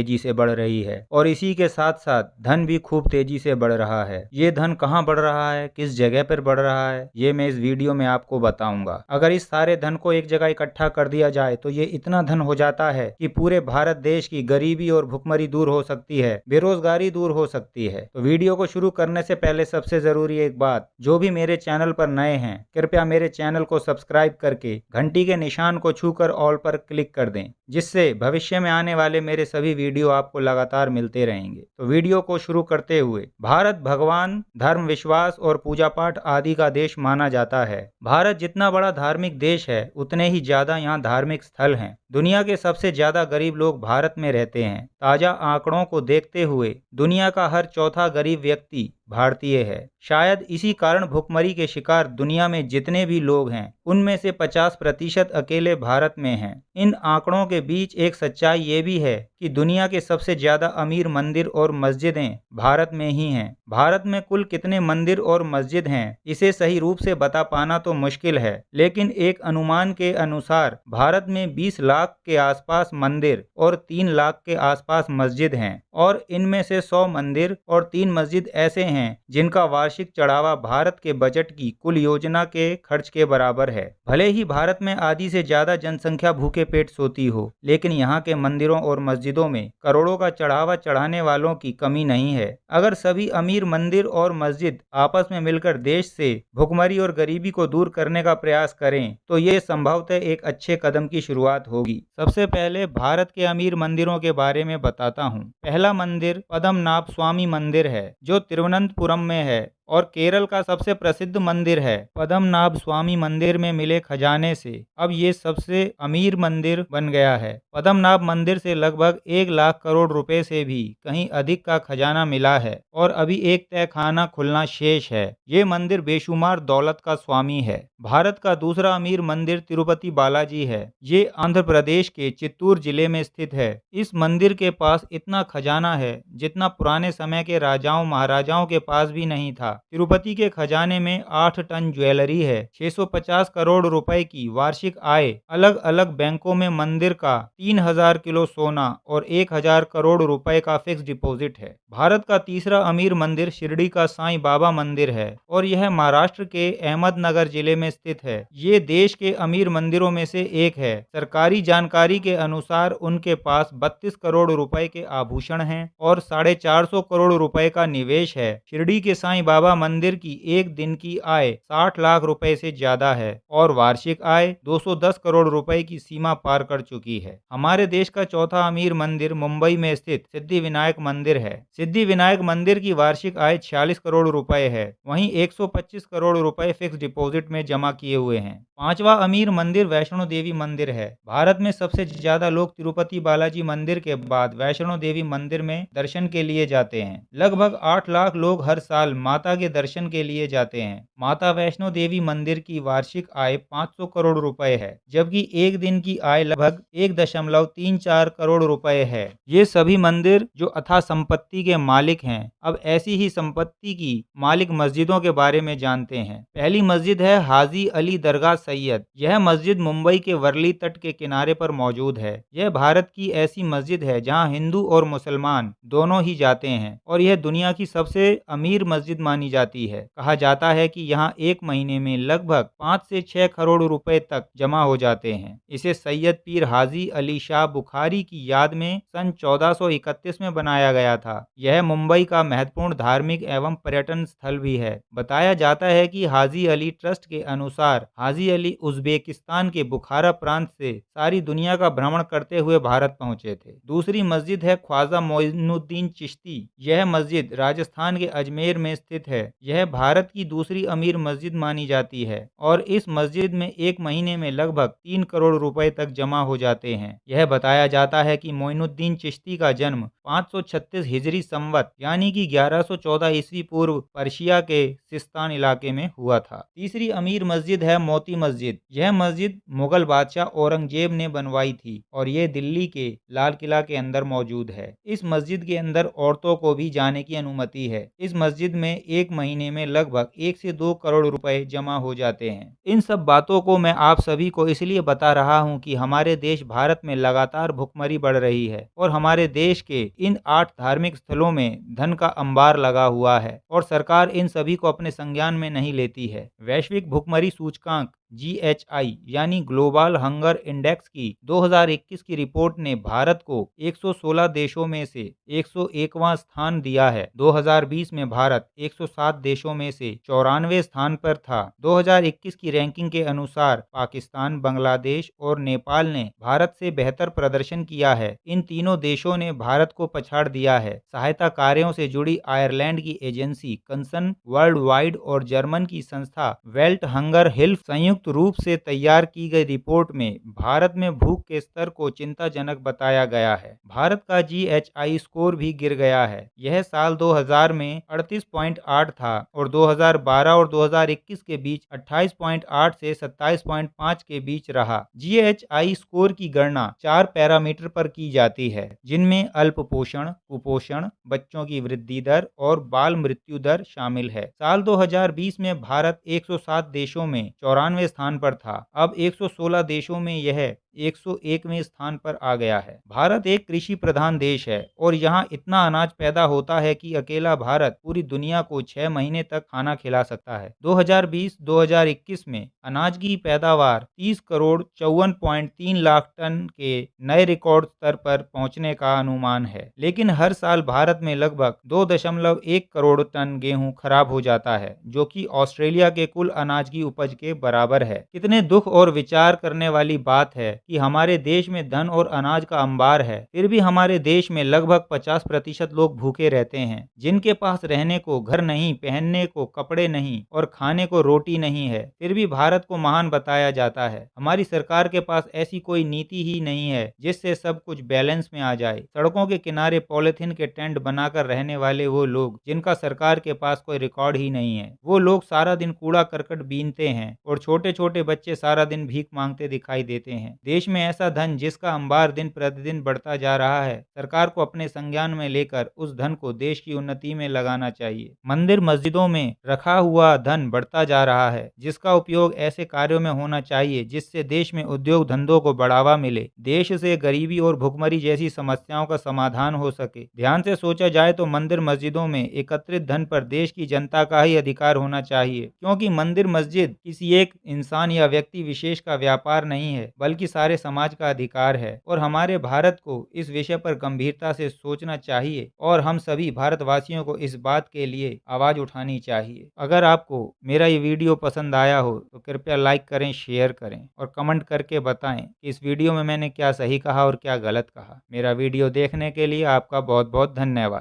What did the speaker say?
तेजी से बढ़ रही है और इसी के साथ साथ धन भी खूब तेजी से बढ़ रहा है। ये धन कहाँ बढ़ रहा है, किस जगह पर बढ़ रहा है, ये मैं इस वीडियो में आपको बताऊंगा। अगर इस सारे धन को एक जगह इकट्ठा कर दिया जाए तो ये इतना धन हो जाता है कि पूरे भारत देश की गरीबी और भुखमरी दूर हो सकती है, बेरोजगारी दूर हो सकती है। तो वीडियो को शुरू करने से पहले सबसे जरूरी एक बात, जो भी मेरे चैनल पर नए हैं कृपया मेरे चैनल को सब्सक्राइब करके घंटी के निशान को छूकर ऑल पर क्लिक कर दें, जिससे भविष्य में आने वाले मेरे सभी वीडियो आपको लगातार मिलते रहेंगे। तो वीडियो को शुरू करते हुए, भारत भगवान, धर्म, विश्वास और पूजा पाठ आदि का देश माना जाता है। भारत जितना बड़ा धार्मिक देश है उतने ही ज्यादा यहाँ धार्मिक स्थल हैं। दुनिया के सबसे ज्यादा गरीब लोग भारत में रहते हैं। ताजा आंकड़ों को देखते हुए दुनिया का हर चौथा गरीब व्यक्ति भारतीय है। शायद इसी कारण भुखमरी के शिकार दुनिया में जितने भी लोग हैं उनमें से 50% अकेले भारत में हैं। इन आंकड़ों के बीच एक सच्चाई ये भी है कि दुनिया के सबसे ज्यादा अमीर मंदिर और मस्जिदें भारत में ही हैं। भारत में कुल कितने मंदिर और मस्जिद हैं इसे सही रूप से बता पाना तो मुश्किल है, लेकिन एक अनुमान के अनुसार भारत में 20 लाख के आसपास मंदिर और 3 लाख के आसपास मस्जिद हैं और इनमें से 100 मंदिर और 3 मस्जिद ऐसे हैं जिनका वार्षिक चढ़ावा भारत के बजट की कुल योजना के खर्च के बराबर है। भले ही भारत में आधी से ज्यादा जनसंख्या भूखे पेट सोती हो, लेकिन यहाँ के मंदिरों और मस्जिदों में करोड़ों का चढ़ावा चढ़ाने वालों की कमी नहीं है। अगर सभी अमीर मंदिर और मस्जिद आपस में मिलकर देश से भुखमरी और गरीबी को दूर करने का प्रयास करें तो ये संभवतः एक अच्छे कदम की शुरुआत होगी। सबसे पहले भारत के अमीर मंदिरों के बारे में बताता हूँ। पहला मंदिर पद्मनाभ स्वामी मंदिर है जो तिरुवनंतपुरम में है और केरल का सबसे प्रसिद्ध मंदिर है। पद्मनाभ स्वामी मंदिर में मिले खजाने से अब ये सबसे अमीर मंदिर बन गया है। पद्मनाभ मंदिर से लगभग 1 लाख करोड़ रुपए से भी कहीं अधिक का खजाना मिला है और अभी एक तहखाना खुलना शेष है। ये मंदिर बेशुमार दौलत का स्वामी है। भारत का दूसरा अमीर मंदिर तिरुपति बालाजी है। ये आंध्र प्रदेश के चित्तूर जिले में स्थित है। इस मंदिर के पास इतना खजाना है जितना पुराने समय के राजाओं महाराजाओं के पास भी नहीं था। तिरुपति के खजाने में 8 टन ज्वेलरी है, 650 करोड़ रुपए की वार्षिक आय, अलग अलग बैंकों में मंदिर का 3000 किलो सोना और 1000 करोड़ रुपए का फिक्स डिपॉजिट है। भारत का तीसरा अमीर मंदिर शिरडी का साईं बाबा मंदिर है और यह महाराष्ट्र के अहमदनगर जिले में स्थित है। ये देश के अमीर मंदिरों में से एक है। सरकारी जानकारी के अनुसार उनके पास 32 करोड़ रुपए के आभूषण हैं और 450 करोड़ रुपए का निवेश है। शिरडी के साईं बाबा मंदिर की एक दिन की आय 60 लाख रुपए से ज्यादा है और वार्षिक आय 210 करोड़ रुपए की सीमा पार कर चुकी है। हमारे देश का चौथा अमीर मंदिर मुंबई में स्थित सिद्धि विनायक मंदिर है। सिद्धि विनायक मंदिर की वार्षिक आय 46 करोड़ रुपए है। वहीं 125 करोड़ रुपए फिक्स डिपॉजिट में जमा किए हुए हैं। पांचवा अमीर मंदिर वैष्णो देवी मंदिर है। भारत में सबसे ज्यादा लोग तिरुपति बालाजी मंदिर के बाद वैष्णो देवी मंदिर में दर्शन के लिए जाते हैं। लगभग 8 लाख लोग हर साल माता के दर्शन के लिए जाते हैं। माता वैष्णो देवी मंदिर की वार्षिक आय 500 करोड़ रुपए है, जबकि एक दिन की आय लगभग 1.34 करोड़ रुपए है। ये सभी मंदिर जो अथाह संपत्ति के मालिक हैं। अब ऐसी ही संपत्ति की मालिक मस्जिदों के बारे में जानते हैं। पहली मस्जिद है हाजी अली दरगाह सैयद। यह मस्जिद मुंबई के वर्ली तट के किनारे पर मौजूद है। यह भारत की ऐसी मस्जिद है जहां हिंदू और मुसलमान दोनों ही जाते हैं और यह दुनिया की सबसे अमीर मस्जिद मानी जाती है। कहा जाता है कि यहाँ एक महीने में लगभग 5 से 6 करोड़ रुपए तक जमा हो जाते हैं। इसे सैयद पीर हाजी अली शाह बुखारी की याद में सन 1431 में बनाया गया था। यह मुंबई का महत्वपूर्ण धार्मिक एवं पर्यटन स्थल भी है। बताया जाता है कि हाजी अली ट्रस्ट के अनुसार हाजी अली उज्बेकिस्तान के बुखारा प्रांत से सारी दुनिया का भ्रमण करते हुए भारत पहुंचे थे। दूसरी मस्जिद है ख्वाजा मोइनुद्दीन चिश्ती। यह मस्जिद राजस्थान के अजमेर में स्थित है। यह भारत की दूसरी अमीर मस्जिद मानी जाती है और इस मस्जिद में एक महीने में लगभग 3 करोड़ रुपए तक जमा हो जाते हैं। यह बताया जाता है कि मोइनुद्दीन चिश्ती का जन्म 536 हिजरी संवत यानी कि 1114 ईस्वी पूर्व पर्शिया के सिस्तान इलाके में हुआ था। तीसरी अमीर मस्जिद है मोती मस्जिद। यह मस्जिद मुगल बादशाह औरंगजेब ने बनवाई थी और यह दिल्ली के लाल किला के अंदर मौजूद है। इस मस्जिद के अंदर औरतों को भी जाने की अनुमति है। इस मस्जिद में एक महीने में लगभग 1 से 2 करोड़ रुपए जमा हो जाते हैं। इन सब बातों को मैं आप सभी को इसलिए बता रहा हूं कि हमारे देश भारत में लगातार भुखमरी बढ़ रही है और हमारे देश के इन 8 धार्मिक स्थलों में धन का अंबार लगा हुआ है और सरकार इन सभी को अपने संज्ञान में नहीं लेती है। वैश्विक भुखमरी सूचकांक GHI यानी ग्लोबल हंगर इंडेक्स की 2021 की रिपोर्ट ने भारत को 116 देशों में से 101वां स्थान दिया है। 2020 में भारत 107 देशों में से 94वें स्थान पर था। 2021 की रैंकिंग के अनुसार पाकिस्तान, बांग्लादेश और नेपाल ने भारत से बेहतर प्रदर्शन किया है। इन तीनों देशों ने भारत को पछाड़ दिया है। सहायता कार्यों से जुड़ी आयरलैंड की एजेंसी कंसर्न वर्ल्ड वाइड और जर्मन की संस्था वेल्ट हंगर हेल्प संयुक्त रूप से तैयार की गई रिपोर्ट में भारत में भूख के स्तर को चिंताजनक बताया गया है। भारत का GHI स्कोर भी गिर गया है। यह साल 2000 में 38.8 था और 2012 और 2021 के बीच 28.8 से 27.5 के बीच रहा। GHI स्कोर की गणना 4 पैरामीटर पर की जाती है, जिनमें अल्प पोषण, कुपोषण, बच्चों की वृद्धि दर और बाल मृत्यु दर शामिल है। साल 2020 में भारत 107 देशों में 94वें स्थान पर था। अब 116 देशों में यह 101वें स्थान पर आ गया है। भारत एक कृषि प्रधान देश है और यहाँ इतना अनाज पैदा होता है कि अकेला भारत पूरी दुनिया को 6 महीने तक खाना खिला सकता है। 2020-2021 में अनाज की पैदावार 30 करोड़ 54.3 लाख टन के नए रिकॉर्ड स्तर पर पहुंचने का अनुमान है। लेकिन हर साल भारत में लगभग 2.1 करोड़ टन गेहूं खराब हो जाता है, जो कि ऑस्ट्रेलिया के कुल अनाज की उपज के बराबर है। कितने दुख और विचार करने वाली बात है कि हमारे देश में धन और अनाज का अंबार है, फिर भी हमारे देश में लगभग 50% लोग भूखे रहते हैं, जिनके पास रहने को घर नहीं, पहनने को कपड़े नहीं और खाने को रोटी नहीं है। फिर भी भारत को महान बताया जाता है। हमारी सरकार के पास ऐसी कोई नीति ही नहीं है जिससे सब कुछ बैलेंस में आ जाए। सड़कों के किनारे पॉलिथीन के टेंट बनाकर रहने वाले वो लोग जिनका सरकार के पास कोई रिकॉर्ड ही नहीं है, वो लोग सारा दिन कूड़ा करकट बीनते हैं और छोटे छोटे बच्चे सारा दिन भीख मांगते दिखाई देते हैं। देश में ऐसा धन जिसका अंबार दिन प्रतिदिन बढ़ता जा रहा है, सरकार को अपने संज्ञान में लेकर उस धन को देश की उन्नति में लगाना चाहिए। मंदिर मस्जिदों में रखा हुआ धन बढ़ता जा रहा है, जिसका उपयोग ऐसे कार्यों में होना चाहिए जिससे देश में उद्योग धंधों को बढ़ावा मिले, देश से गरीबी और भुखमरी जैसी समस्याओं का समाधान हो सके। ध्यान से सोचा जाए तो मंदिर मस्जिदों में एकत्रित धन पर देश की जनता का ही अधिकार होना चाहिए, क्योंकि मंदिर मस्जिद किसी एक इंसान या व्यक्ति विशेष का व्यापार नहीं है, बल्कि सारे समाज का अधिकार है। और हमारे भारत को इस विषय पर गंभीरता से सोचना चाहिए और हम सभी भारतवासियों को इस बात के लिए आवाज उठानी चाहिए। अगर आपको मेरा ये वीडियो पसंद आया हो तो कृपया लाइक करें, शेयर करें और कमेंट करके बताएं कि इस वीडियो में मैंने क्या सही कहा और क्या गलत कहा। मेरा वीडियो देखने के लिए आपका बहुत बहुत धन्यवाद।